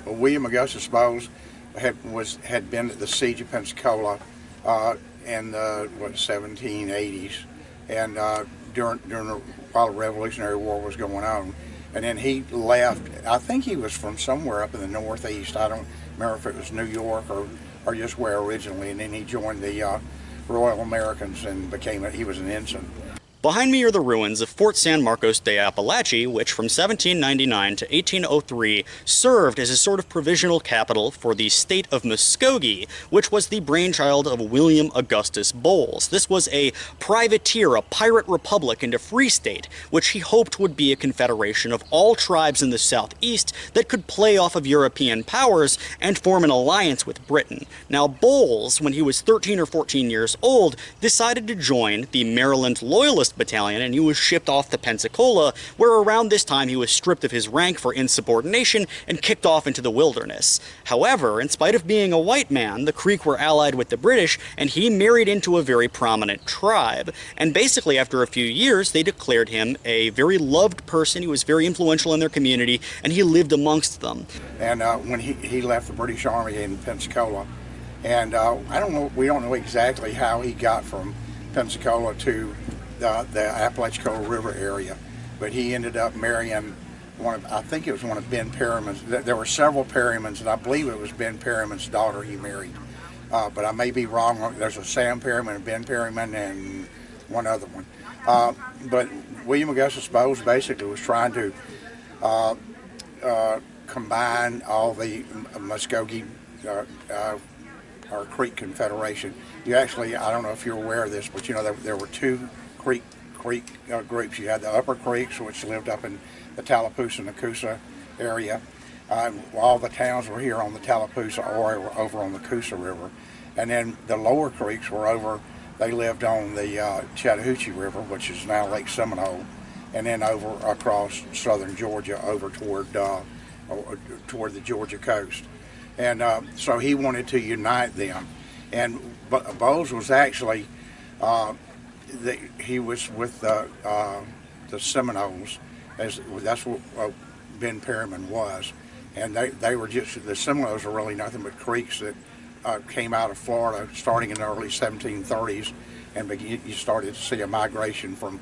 William Augustus Bowles had been at the siege of Pensacola in the 1780s, and while the Revolutionary War was going on, and then he left. I think he was from somewhere up in the Northeast. I don't remember if it was New York or just where originally, and then he joined the Royal Americans and he was an ensign. Behind me are the ruins of Fort San Marcos de Apalache, which from 1799 to 1803 served as a sort of provisional capital for the state of Muscogee, which was the brainchild of William Augustus Bowles. This was a privateer, a pirate republic and a free state, which he hoped would be a confederation of all tribes in the southeast that could play off of European powers and form an alliance with Britain. Now, Bowles, when he was 13 or 14 years old, decided to join the Maryland Loyalist Battalion, and he was shipped off to Pensacola, where around this time he was stripped of his rank for insubordination and kicked off into the wilderness. However, in spite of being a white man, the Creek were allied with the British, and he married into a very prominent tribe. And basically, after a few years, they declared him a very loved person. He was very influential in their community, and he lived amongst them. And when he left the British Army in Pensacola, and we don't know exactly how he got from Pensacola to the Apalachicola River area, but he ended up marrying I think it was one of Ben Perryman's. There were several Perrymans, and I believe it was Ben Perryman's daughter he married, but I may be wrong. There's a Sam Perryman, a Ben Perryman, and one other one. But William Augustus Bowles basically was trying to combine all the Muscogee or Creek Confederation. I don't know if you're aware of this, but there were two Creek groups. You had the Upper Creeks, which lived up in the Tallapoosa and the Coosa area. All the towns were here on the Tallapoosa or over on the Coosa River. And then the Lower Creeks they lived on the Chattahoochee River, which is now Lake Seminole, and then over across southern Georgia over toward the Georgia coast. And so he wanted to unite them. And Bowles was actually he was with the Seminoles, that's what Ben Perryman was, and they were the Seminoles were really nothing but creeks that came out of Florida starting in the early 1730s, and you started to see a migration from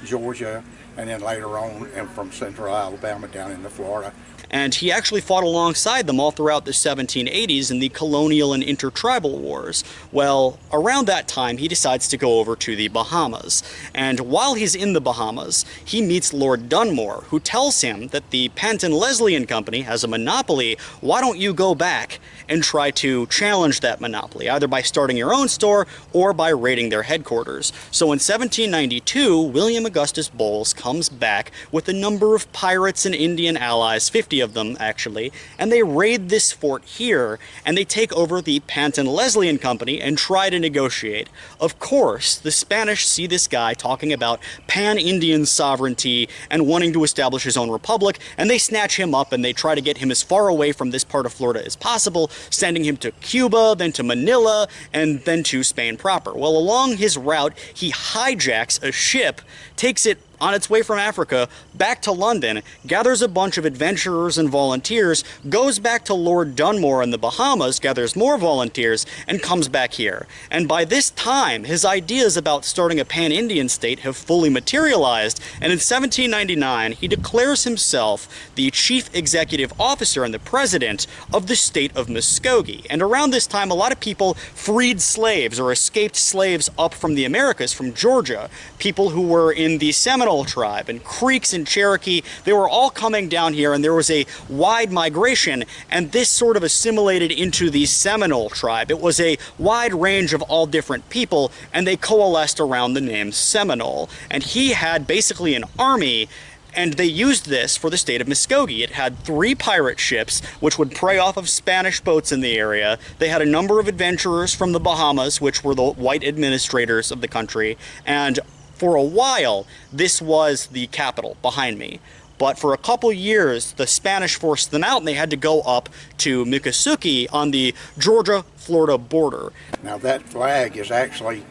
Georgia, and then later on and from central Alabama down into Florida. And he actually fought alongside them all throughout the 1780s in the colonial and intertribal wars. Well, around that time, he decides to go over to the Bahamas. And while he's in the Bahamas, he meets Lord Dunmore, who tells him that the Penn and Leslie and Company has a monopoly. Why don't you go back and try to challenge that monopoly, either by starting your own store or by raiding their headquarters? So in 1792, William Augustus Bowles comes back with a number of pirates and Indian allies, 50 of them actually, and they raid this fort here, and they take over the Panton Leslie and Company and try to negotiate. Of course, the Spanish see this guy talking about pan-Indian sovereignty and wanting to establish his own republic, and they snatch him up and they try to get him as far away from this part of Florida as possible, sending him to Cuba, then to Manila, and then to Spain proper. Well, along his route, he hijacks a ship, takes it on its way from Africa back to London, gathers a bunch of adventurers and volunteers, goes back to Lord Dunmore in the Bahamas, gathers more volunteers, and comes back here. And by this time, his ideas about starting a pan-Indian state have fully materialized, and in 1799, he declares himself the chief executive officer and the president of the state of Muscogee. And around this time, a lot of people freed slaves or escaped slaves up from the Americas, from Georgia. People who were in the Seminole tribe and Creeks and Cherokee, they were all coming down here, and there was a wide migration, and this sort of assimilated into the Seminole tribe. It was a wide range of all different people, and they coalesced around the name Seminole. And he had basically an army, and they used this for the state of Muscogee. It had 3 pirate ships, which would prey off of Spanish boats in the area. They had a number of adventurers from the Bahamas, which were the white administrators of the country, and for a while, this was the capital behind me. But for a couple years, the Spanish forced them out, and they had to go up to Muscogee on the Georgia-Florida border. Now that flag is actually,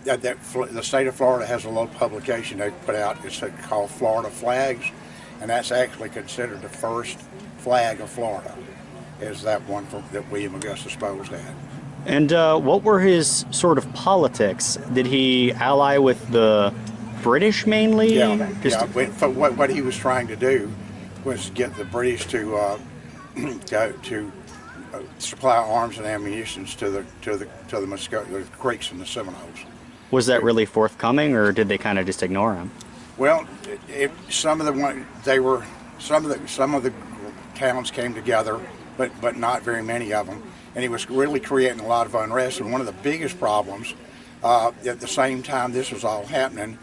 the state of Florida has a little publication they put out. It's called Florida Flags, and that's actually considered the first flag of Florida, is that one that William Augustus Bowes had. And what were his sort of politics? Did he ally with the British mainly? Yeah, yeah. What he was trying to do was get the British to go to supply arms and ammunition to the Muscogee, the Creeks and the Seminoles. Was that really forthcoming, or did they kind of just ignore him? Well, some of the towns came together, but not very many of them, and he was really creating a lot of unrest. And one of the biggest problems, at the same time this was all happening,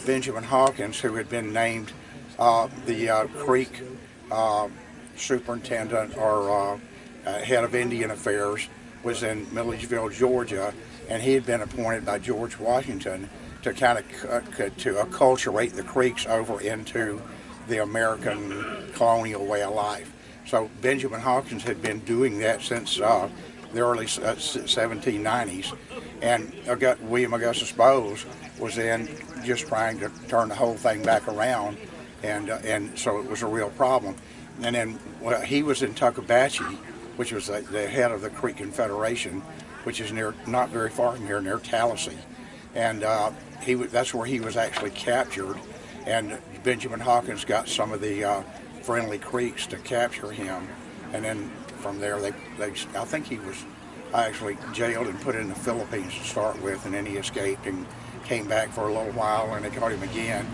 Benjamin Hawkins, who had been named the Creek superintendent or head of Indian Affairs, was in Milledgeville, Georgia, and he had been appointed by George Washington to kind of to acculturate the Creeks over into the American colonial way of life. So Benjamin Hawkins had been doing that since the early 1790s, and William Augustus Bowes was then just trying to turn the whole thing back around, and so it was a real problem. And then he was in Tuckabashie, which was the head of the Creek Confederation, which is not very far from here, near Tallahassee, and that's where he was actually captured. And Benjamin Hawkins got some of the friendly Creeks to capture him, and then from there I think he was actually jailed and put in the Philippines to start with, and then he escaped and came back for a little while, and they caught him again,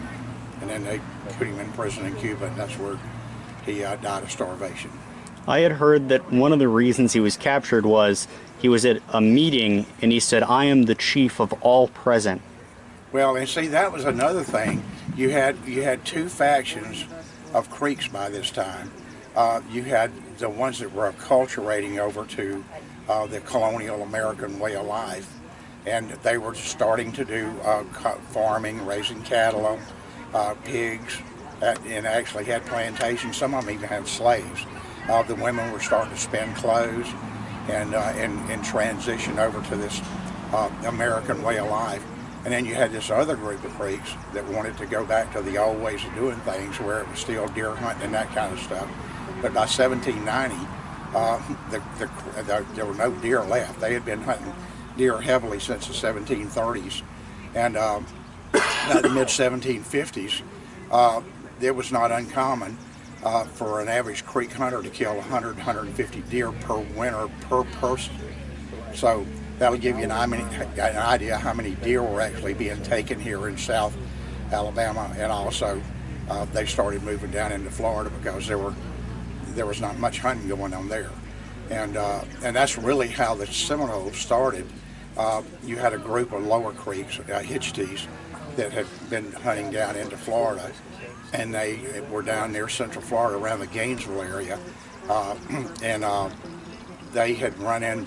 and then they put him in prison in Cuba, and that's where he died of starvation. I had heard that one of the reasons he was captured was he was at a meeting and he said, "I am the chief of all present." Well, and see, that was another thing. You had two factions of Creeks by this time. You had the ones that were acculturating over to the colonial American way of life, and they were starting to do farming, raising cattle, pigs, and actually had plantations. Some of them even had slaves. The women were starting to spin clothes and transition over to this American way of life. And then you had this other group of Creeks that wanted to go back to the old ways of doing things, where it was still deer hunting and that kind of stuff. But by 1790, there were no deer left. They had been hunting deer heavily since the 1730s. And by the mid-1750s, it was not uncommon for an average Creek hunter to kill 100, 150 deer per winter per person. So that'll give you an idea how many deer were actually being taken here in South Alabama, and also they started moving down into Florida because there was not much hunting going on there, and that's really how the Seminoles started. You had a group of lower Creeks, Hitchites, that had been hunting down into Florida, and they were down near Central Florida around the Gainesville area, and they had run in.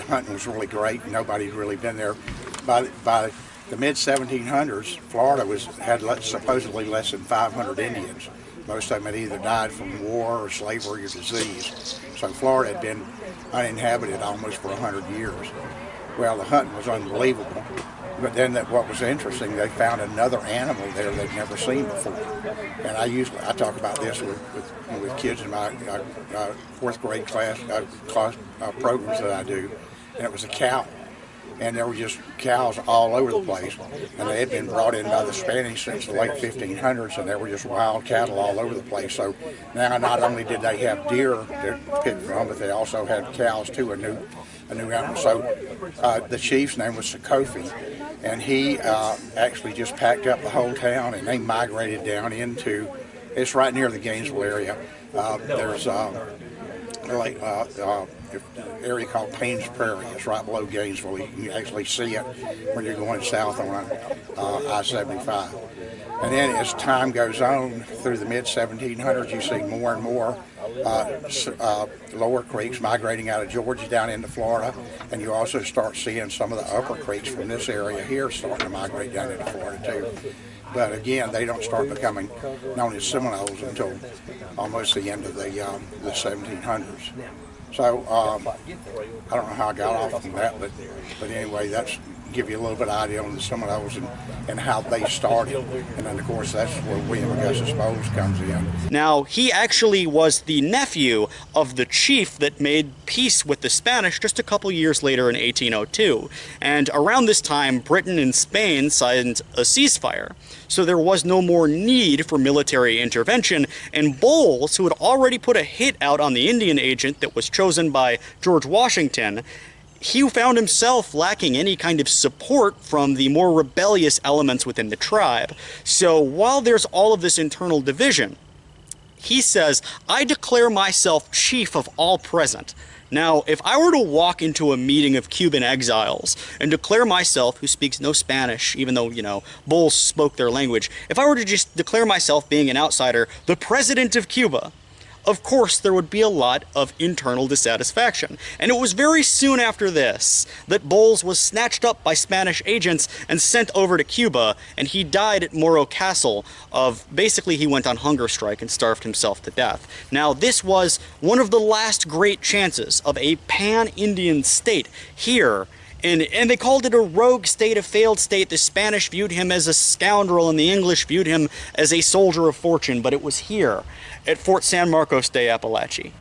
Hunting was really great. Nobody'd really been there. By the mid-1700s, Florida had supposedly less than 500 Indians. Most of them had either died from war or slavery or disease. So Florida had been uninhabited almost for 100 years. Well, the hunting was unbelievable. But then what was interesting, they found another animal there they'd never seen before. And I talk about this with kids in my fourth grade class programs that I do, and it was a cow. And there were just cows all over the place, and they had been brought in by the Spanish since the late 1500s, and there were just wild cattle all over the place. So now not only did they have deer to pick from, but they also had cows too, a new animal. So the chief's name was Sokofi, and he actually just packed up the whole town, and they migrated down into, it's right near the Gainesville area. There's area called Payne's Prairie. It's right below Gainesville. You can actually see it when you're going south on I-75. And then as time goes on through the mid-1700s, you see more and more lower creeks migrating out of Georgia down into Florida, and you also start seeing some of the upper creeks from this area here starting to migrate down into Florida too. But again, they don't start becoming known as Seminoles until almost the end of the 1700s. So I don't know how I got off from that, but anyway, that's give you a little bit of idea on some of those and how they started. And then, of course, that's where William Augustus Bowles comes in. Now, he actually was the nephew of the chief that made peace with the Spanish just a couple years later in 1802. And around this time, Britain and Spain signed a ceasefire. So there was no more need for military intervention, and Bowles, who had already put a hit out on the Indian agent that was chosen by George Washington, he found himself lacking any kind of support from the more rebellious elements within the tribe. So while there's all of this internal division, he says, "I declare myself chief of all present." Now, if I were to walk into a meeting of Cuban exiles and declare myself, who speaks no Spanish, even though, Bowles spoke their language, if I were to just declare myself, being an outsider, the president of Cuba, of course, there would be a lot of internal dissatisfaction. And it was very soon after this that Bowles was snatched up by Spanish agents and sent over to Cuba, and he died at Morro Castle basically he went on hunger strike and starved himself to death. Now, this was one of the last great chances of a pan-Indian state here. And they called it a rogue state, a failed state. The Spanish viewed him as a scoundrel, and the English viewed him as a soldier of fortune. But it was here, at Fort San Marcos de Apalache.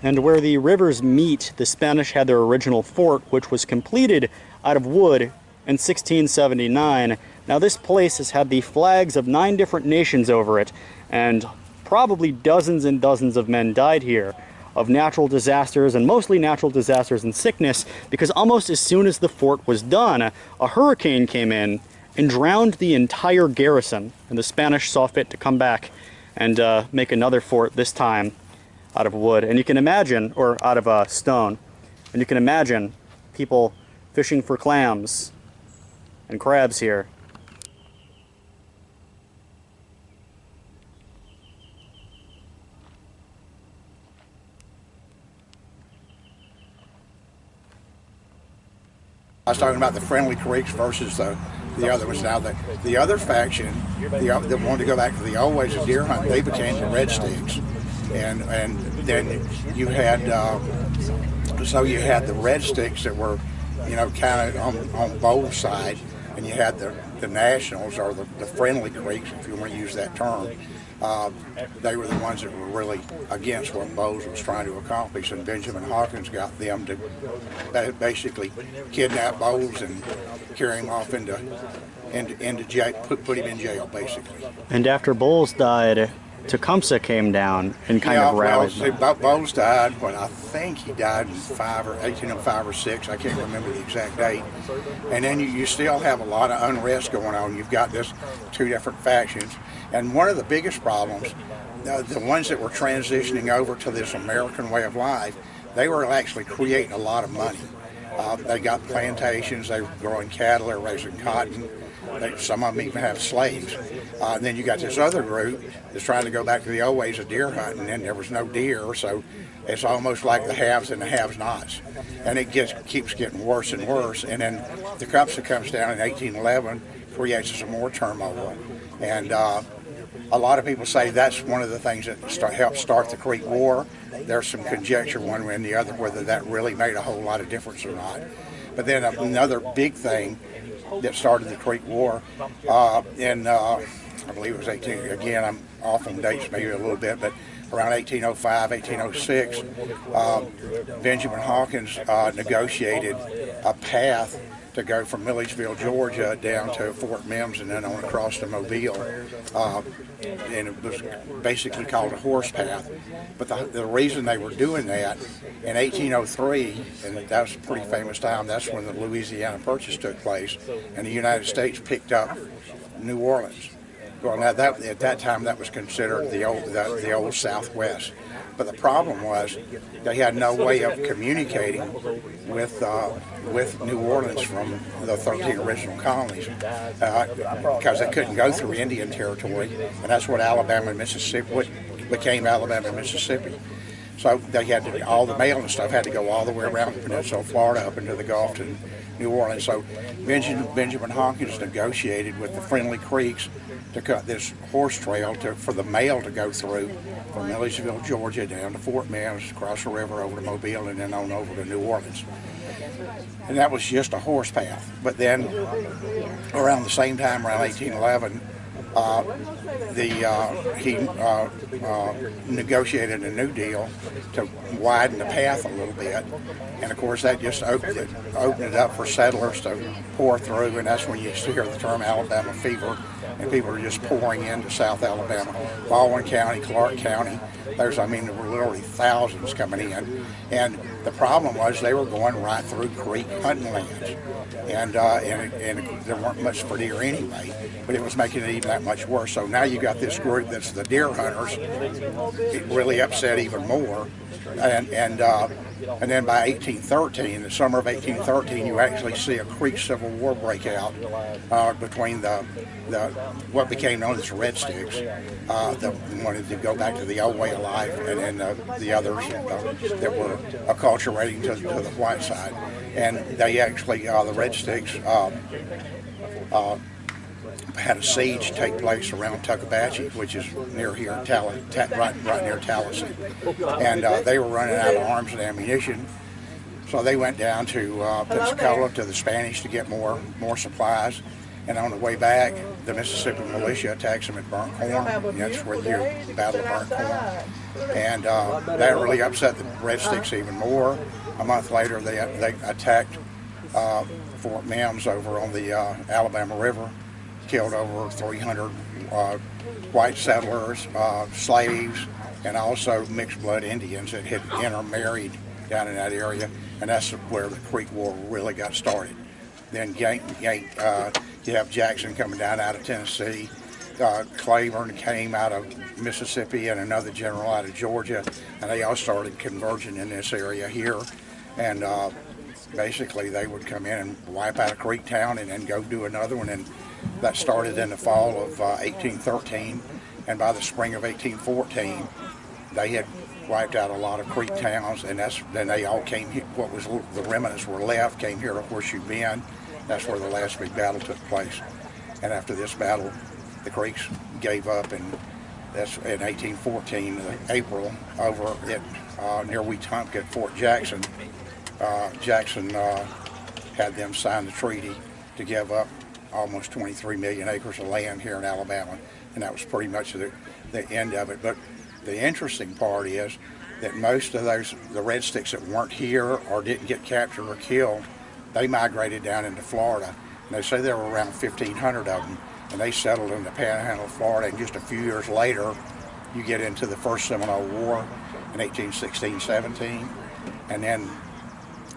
And where the rivers meet, the Spanish had their original fort, which was completed out of wood in 1679. Now, this place has had the flags of 9 different nations over it, and probably dozens and dozens of men died here of natural disasters, and mostly natural disasters and sickness, because almost as soon as the fort was done, a hurricane came in and drowned the entire garrison, and the Spanish saw fit to come back and make another fort, this time out of wood. And you can imagine, or out of stone, and you can imagine people fishing for clams and crabs here. I was talking about the Friendly Creeks versus the other ones. Now, the other faction, that wanted to go back to the old ways of deer hunting, they became the Red Sticks. And then you had, you had the Red Sticks that were, kind of on both sides, and you had the Nationals, or the Friendly Creeks, if you want to use that term. They were the ones that were really against what Bowles was trying to accomplish, and Benjamin Hawkins got them to basically kidnap Bowles and carry him off into jail, put him in jail, basically. And after Bowles died, Tecumseh came down and kind of rallied them. Bowles died, I think he died in 1805 or 6, I can't remember the exact date. And then you still have a lot of unrest going on. You've got this 2 different factions. And one of the biggest problems, the ones that were transitioning over to this American way of life, they were actually creating a lot of money. They got plantations, they were growing cattle, they were raising cotton. Some of them even have slaves. And then you got this other group that's trying to go back to the old ways of deer hunting, and there was no deer, so it's almost like the haves and the have-nots. And it keeps getting worse and worse. And then Tecumseh comes down in 1811, creates some more turmoil. And a lot of people say that's one of the things that helped start the Creek War. There's some conjecture one way and the other whether that really made a whole lot of difference or not. But then another big thing that started the Creek War I believe it was again, I'm off on dates maybe a little bit, but around 1805, 1806, Benjamin Hawkins negotiated a path to go from Milledgeville, Georgia, down to Fort Mims and then on across to Mobile. And it was basically called a horse path. But the reason they were doing that, in 1803, and that was a pretty famous time, that's when the Louisiana Purchase took place, and the United States picked up New Orleans. Well, now at that time that was considered the old Southwest. But the problem was they had no way of communicating with New Orleans from the 13 original colonies because they couldn't go through Indian territory, and that's what Alabama and Mississippi became Alabama and Mississippi. So they had to, all the mail and stuff had to go all the way around the peninsula of Florida up into the Gulf to New Orleans. So Benjamin Hawkins negotiated with the Friendly Creeks to cut this horse trail for the mail to go through from Milledgeville, Georgia, down to Fort Mims, across the river over to Mobile, and then on over to New Orleans. And that was just a horse path. But then, around the same time, around 1811, he negotiated a new deal to widen the path a little bit, and of course that just opened it up for settlers to pour through, and that's when you hear the term Alabama fever, and people are just pouring into South Alabama, Baldwin County, Clark County. There were literally thousands coming in, and the problem was they were going right through creek hunting lands, and there weren't much for deer anyway, but it was making it even that much worse. So now you got this group that's the deer hunters. It really upset even more, and then by 1813, the summer of 1813, you actually see a Creek Civil War break out between what became known as the Red Sticks, that wanted to go back to the old way of life, and then the others that were acculturating to the white side. And they actually, the Red Sticks, had a siege take place around Tuckabashie, which is near here, right near Tallahassee, and they were running out of arms and ammunition, so they went down to Pensacola to the Spanish to get more supplies. And on the way back, the Mississippi militia attacks them at Burnt Corn, and that's where the Battle of Burnt Corn. And that really upset the Red Sticks even more. A month later, they attacked Fort Mims over on the Alabama River, killed over 300 white settlers, slaves, and also mixed blood Indians that had intermarried down in that area, and that's where the Creek War really got started. Then you have Jackson coming down out of Tennessee, Claiborne came out of Mississippi, and another general out of Georgia, and they all started converging in this area here, and basically they would come in and wipe out a creek town and then go do another one, and that started in the fall of 1813, and by the spring of 1814 they had wiped out a lot of creek towns, and then they all came here. What was the remnants were left came here to Horseshoe Bend. That's where the last big battle took place, and after this battle the Creeks gave up, and that's in 1814 April over at near Wetumpka at Fort Jackson. Jackson had them sign the treaty to give up almost 23 million acres of land here in Alabama, and that was pretty much the end of it. But the interesting part is that most of the Red Sticks that weren't here or didn't get captured or killed, they migrated down into Florida. And they say there were around 1,500 of them, and they settled in the Panhandle of Florida. And just a few years later, you get into the First Seminole War in 1816-17, and then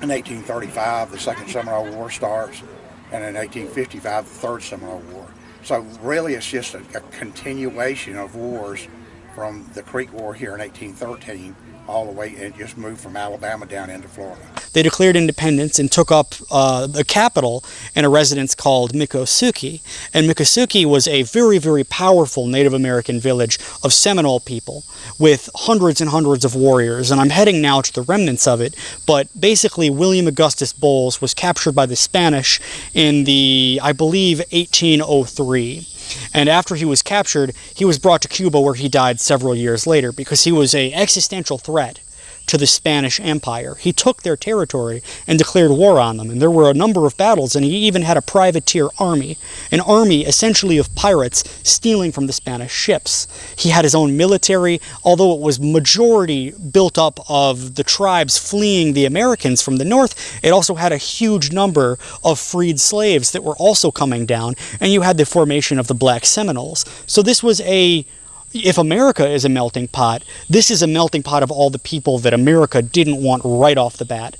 in 1835, the Second Seminole War starts, and in 1855, the Third Seminole War. So really it's just a continuation of wars from the Creek War here in 1813 all the way, and just moved from Alabama down into Florida. They declared independence and took up the capital in a residence called Muscogee. And Muscogee was a very, very powerful Native American village of Seminole people with hundreds and hundreds of warriors. And I'm heading now to the remnants of it. But basically, William Augustus Bowles was captured by the Spanish in I believe, 1803. And after he was captured, he was brought to Cuba, where he died several years later, because he was an existential threat to the Spanish Empire. He took their territory and declared war on them, and there were a number of battles, and he even had a privateer army, an army essentially of pirates stealing from the Spanish ships. He had his own military, although it was majority built up of the tribes fleeing the Americans from the north. It also had a huge number of freed slaves that were also coming down, and you had the formation of the Black Seminoles. So this was if America is a melting pot, this is a melting pot of all the people that America didn't want right off the bat.